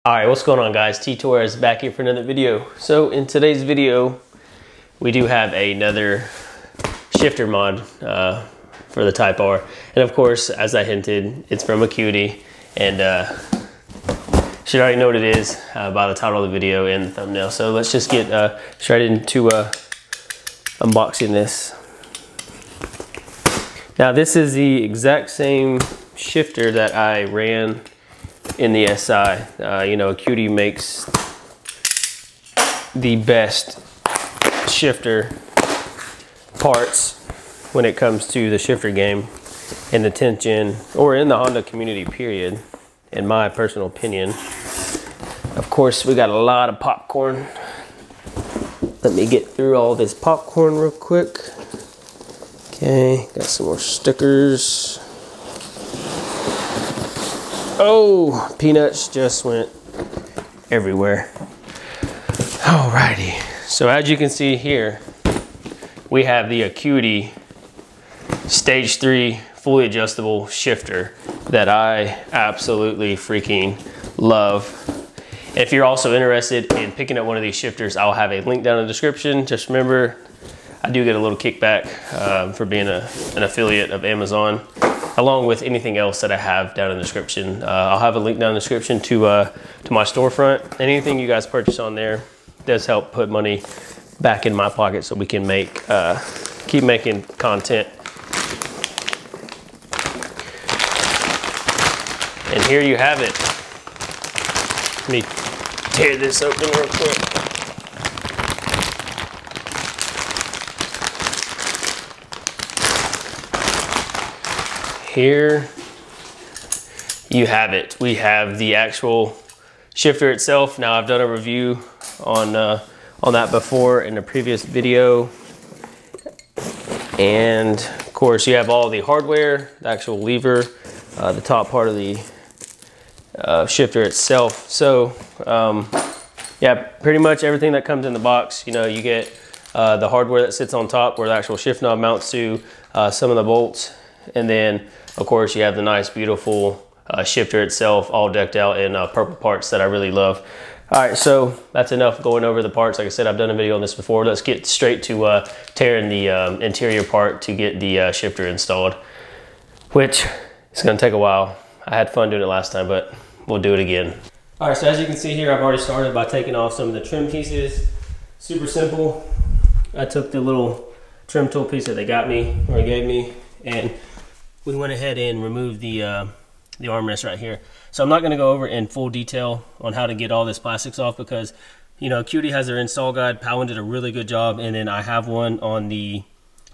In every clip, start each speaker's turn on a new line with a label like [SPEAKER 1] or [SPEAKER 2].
[SPEAKER 1] Alright, what's going on guys? T Torres back here for another video. So in today's video, we do have another shifter mod for the Type R. And of course, as I hinted, it's from Acuity. And should already know what it is by the title of the video and the thumbnail. So let's just get straight into unboxing this. Now this is the exact same shifter that I ran in the SI. You know, Acuity makes the best shifter parts when it comes to the shifter game in the 10th gen or in the Honda community period, in my personal opinion. Of course, we got a lot of popcorn. Let me get through all this popcorn real quick. Okay, got some more stickers. Oh, peanuts just went everywhere. Alrighty, so as you can see here, we have the Acuity Stage 3 fully adjustable shifter that I absolutely freaking love. And if you're also interested in picking up one of these shifters, I'll have a link down in the description. Just remember, I do get a little kickback for being an affiliate of Amazon, along with anything else that I have down in the description. I'll have a link down in the description to my storefront. Anything you guys purchase on there does help put money back in my pocket so we can keep making content. And here you have it. Let me tear this open real quick. Here you have it. We have the actual shifter itself. Now I've done a review on that before in a previous video. And of course you have all the hardware, the actual lever, the top part of the shifter itself. So yeah, pretty much everything that comes in the box. You know, you get the hardware that sits on top where the actual shift knob mounts to, some of the bolts, and then of course you have the nice beautiful shifter itself, all decked out in purple parts that I really love. All right, so that's enough going over the parts. Like I said, I've done a video on this before. Let's get straight to tearing the interior part to get the shifter installed, which is gonna take a while. I had fun doing it last time, but we'll do it again. All right, so as you can see here, I've already started by taking off some of the trim pieces. Super simple. I took the little trim tool piece that they gave me, and we went ahead and removed the armrest right here. So I'm not going to go over in full detail on how to get all this plastics off because, you know, Acuity has their install guide. Powin did a really good job, and then I have one on the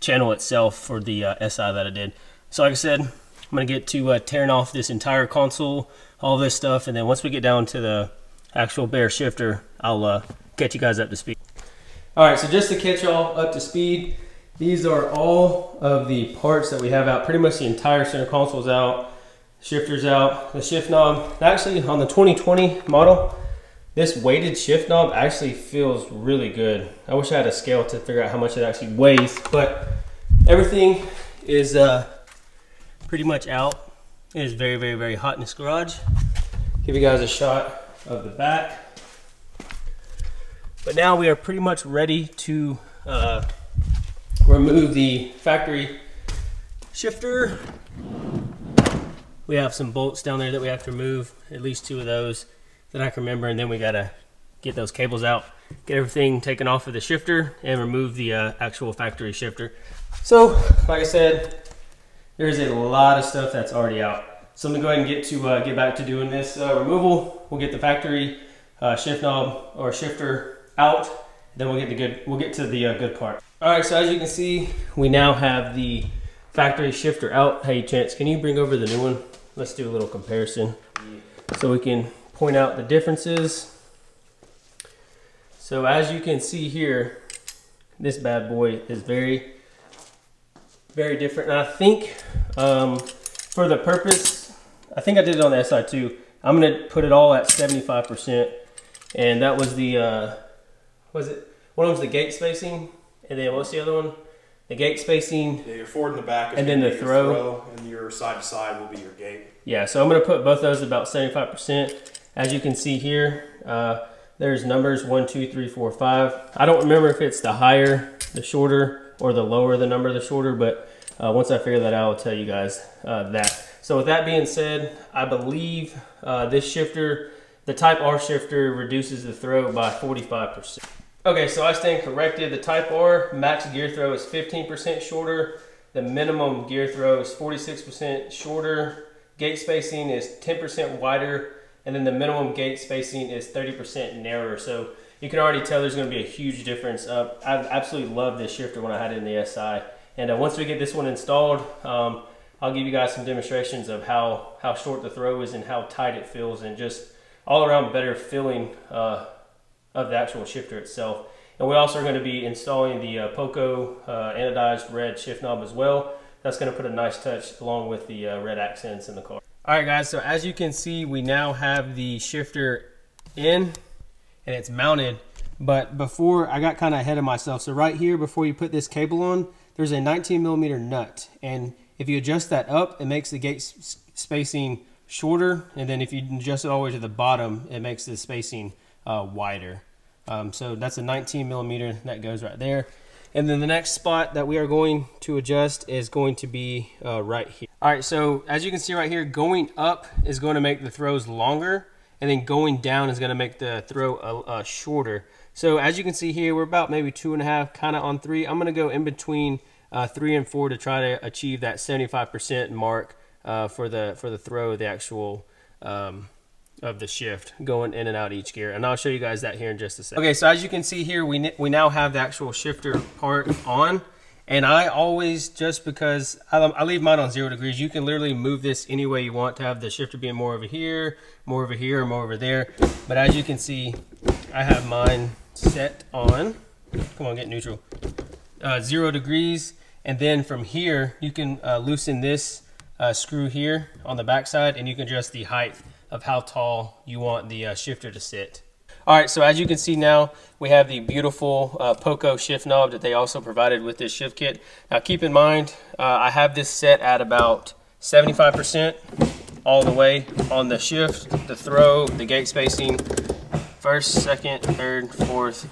[SPEAKER 1] channel itself for the SI that I did. So like I said, I'm going to get to tearing off this entire console, all this stuff, and then once we get down to the actual bare shifter, I'll catch you guys up to speed. All right, so just to catch y'all up to speed, these are all of the parts that we have out. Pretty much the entire center console's out, shifter's out, the shift knob. Actually, on the 2020 model, this weighted shift knob actually feels really good. I wish I had a scale to figure out how much it actually weighs, but everything is pretty much out. It is very, very, very hot in this garage. Give you guys a shot of the back. But now we are pretty much ready to remove the factory shifter. We have some bolts down there that we have to remove, at least 2 of those that I can remember, and then we gotta get those cables out, get everything taken off of the shifter, and remove the actual factory shifter. So, like I said, there's a lot of stuff that's already out. So I'm gonna go ahead and get back to doing this removal. We'll get the factory shift knob or shifter out, then we'll get to the good part. All right, so as you can see, we now have the factory shifter out. Hey Chance, can you bring over the new one? Let's do a little comparison so we can point out the differences. So as you can see here, this bad boy is very, very different. And I think for the purpose, I think I did it on the SI too. I'm gonna put it all at 75%. And that was the, one of them was the gate spacing, and then what's the other one? The gate spacing. Yeah, your forward in the back, and then the throw, and your side to side will be your gate. Yeah, so I'm going to put both those about 75%, As you can see here, there's numbers 1, 2, 3, 4, 5. I don't remember if it's the higher, the shorter, or the lower the number, the shorter, but once I figure that out, I'll tell you guys that. So with that being said, I believe this shifter, the Type R shifter, reduces the throw by 45%. Okay, so I stand corrected. The Type R max gear throw is 15% shorter. The minimum gear throw is 46% shorter. Gate spacing is 10% wider. And then the minimum gate spacing is 30% narrower. So you can already tell there's going to be a huge difference. I absolutely love this shifter when I had it in the SI. And once we get this one installed, I'll give you guys some demonstrations of how short the throw is and how tight it feels, and just all around better feeling of the actual shifter itself. And we also are going to be installing the Poco anodized red shift knob as well. That's going to put a nice touch along with the red accents in the car. All right, guys, so as you can see, we now have the shifter in and it's mounted. But before, I got kind of ahead of myself. So right here, before you put this cable on, there's a 19mm nut. And if you adjust that up, it makes the gate spacing shorter. And then if you adjust it all the way to the bottom, it makes the spacing wider. So that's a 19mm that goes right there. And then the next spot that we are going to adjust is going to be right here. All right, so as you can see right here, going up is going to make the throws longer, and then going down is going to make the throw shorter. So as you can see here, we're about maybe 2.5, kind of on 3. I'm going to go in between 3 and 4 to try to achieve that 75% mark for the throw, the actual of the shift going in and out each gear, and I'll show you guys that here in just a second. Okay, so as you can see here, we now have the actual shifter part on, and I always, just because I leave mine on 0 degrees, you can literally move this any way you want to have the shifter being more over here, more over here, or more over there. But as you can see, I have mine set on, come on, get neutral, 0 degrees, and then from here you can loosen this screw here on the back side, and you can adjust the height of how tall you want the shifter to sit. All right, so as you can see now, we have the beautiful Poco shift knob that they also provided with this shift kit. Now keep in mind, I have this set at about 75% all the way on the shift, the throw, the gate spacing, first, second, third, fourth.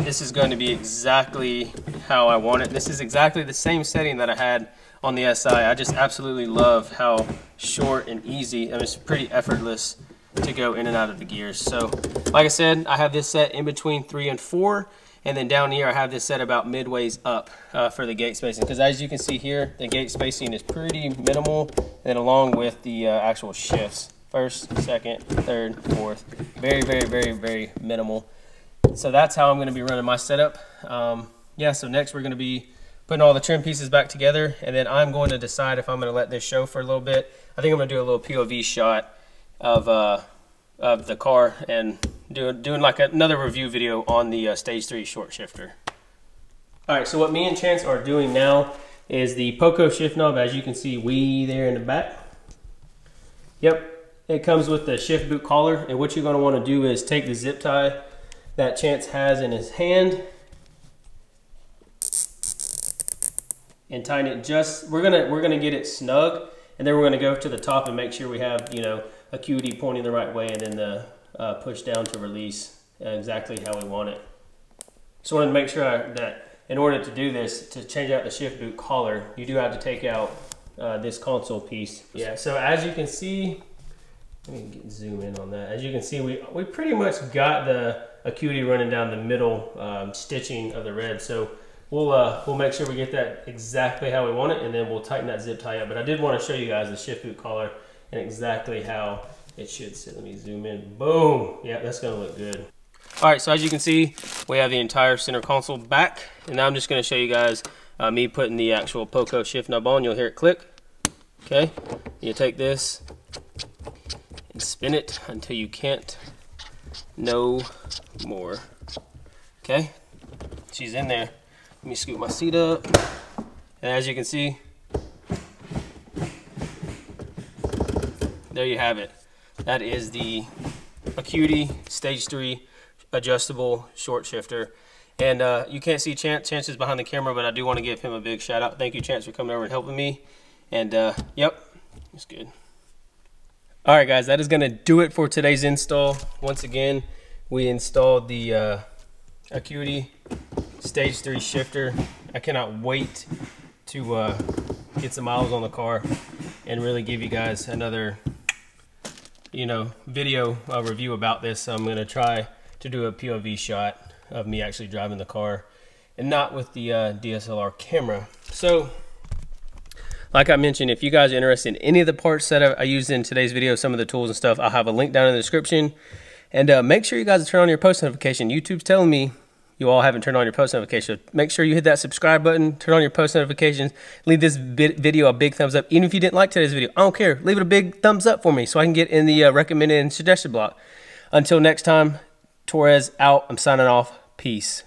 [SPEAKER 1] This is going to be exactly how I want it. This is exactly the same setting that I had on the SI. I just absolutely love how short and easy, I mean, it's pretty effortless to go in and out of the gears. So like I said, I have this set in between 3 and 4, and then down here I have this set about midways up for the gate spacing, because as you can see here, the gate spacing is pretty minimal, and along with the actual shifts, first, second, third, fourth, very, very, very, very minimal. So that's how I'm going to be running my setup. Yeah, so next we're going to be putting all the trim pieces back together, and then I'm going to decide if I'm going to let this show for a little bit. I think I'm going to do a little POV shot of the car and doing like another review video on the Stage 3 short shifter. All right, so what me and Chance are doing now is the Poco shift knob, as you can see way there in the back. Yep, it comes with the shift boot collar, and what you're going to want to do is take the zip tie that Chance has in his hand and tighten it just, we're gonna get it snug, and then we're gonna go to the top and make sure we have, you know, Acuity pointing the right way, and then the push down to release exactly how we want it. So I wanted to make sure that in order to do this, to change out the shift boot collar, you do have to take out this console piece. Yeah, so as you can see, let me zoom in on that. As you can see, we pretty much got the Acuity running down the middle stitching of the red. So we'll make sure we get that exactly how we want it, and then we'll tighten that zip tie up. But I did want to show you guys the shift boot collar and exactly how it should sit. Let me zoom in. Boom. Yeah, that's going to look good. All right, so as you can see, we have the entire center console back, and now I'm just going to show you guys me putting the actual Poco shift knob on. You'll hear it click. Okay, you take this and spin it until you can't no more. Okay, she's in there. Let me scoot my seat up, and as you can see, there you have it. That is the Acuity Stage 3 adjustable short shifter. And you can't see Chance is behind the camera, but I do want to give him a big shout out. Thank you, Chance, for coming over and helping me. And yep, it's good. All right, guys, that is going to do it for today's install. Once again, we installed the Acuity Stage 3 shifter. I cannot wait to get some miles on the car and really give you guys another, video review about this. So I'm going to try to do a POV shot of me actually driving the car and not with the DSLR camera. So, like I mentioned, if you guys are interested in any of the parts that I used in today's video, some of the tools and stuff, I'll have a link down in the description. And make sure you guys turn on your post notification. YouTube's telling me you all haven't turned on your post notification. Make sure you hit that subscribe button, turn on your post notifications, leave this video a big thumbs up. Even if you didn't like today's video, I don't care. Leave it a big thumbs up for me so I can get in the recommended and suggested block. Until next time, Torres out. I'm signing off. Peace.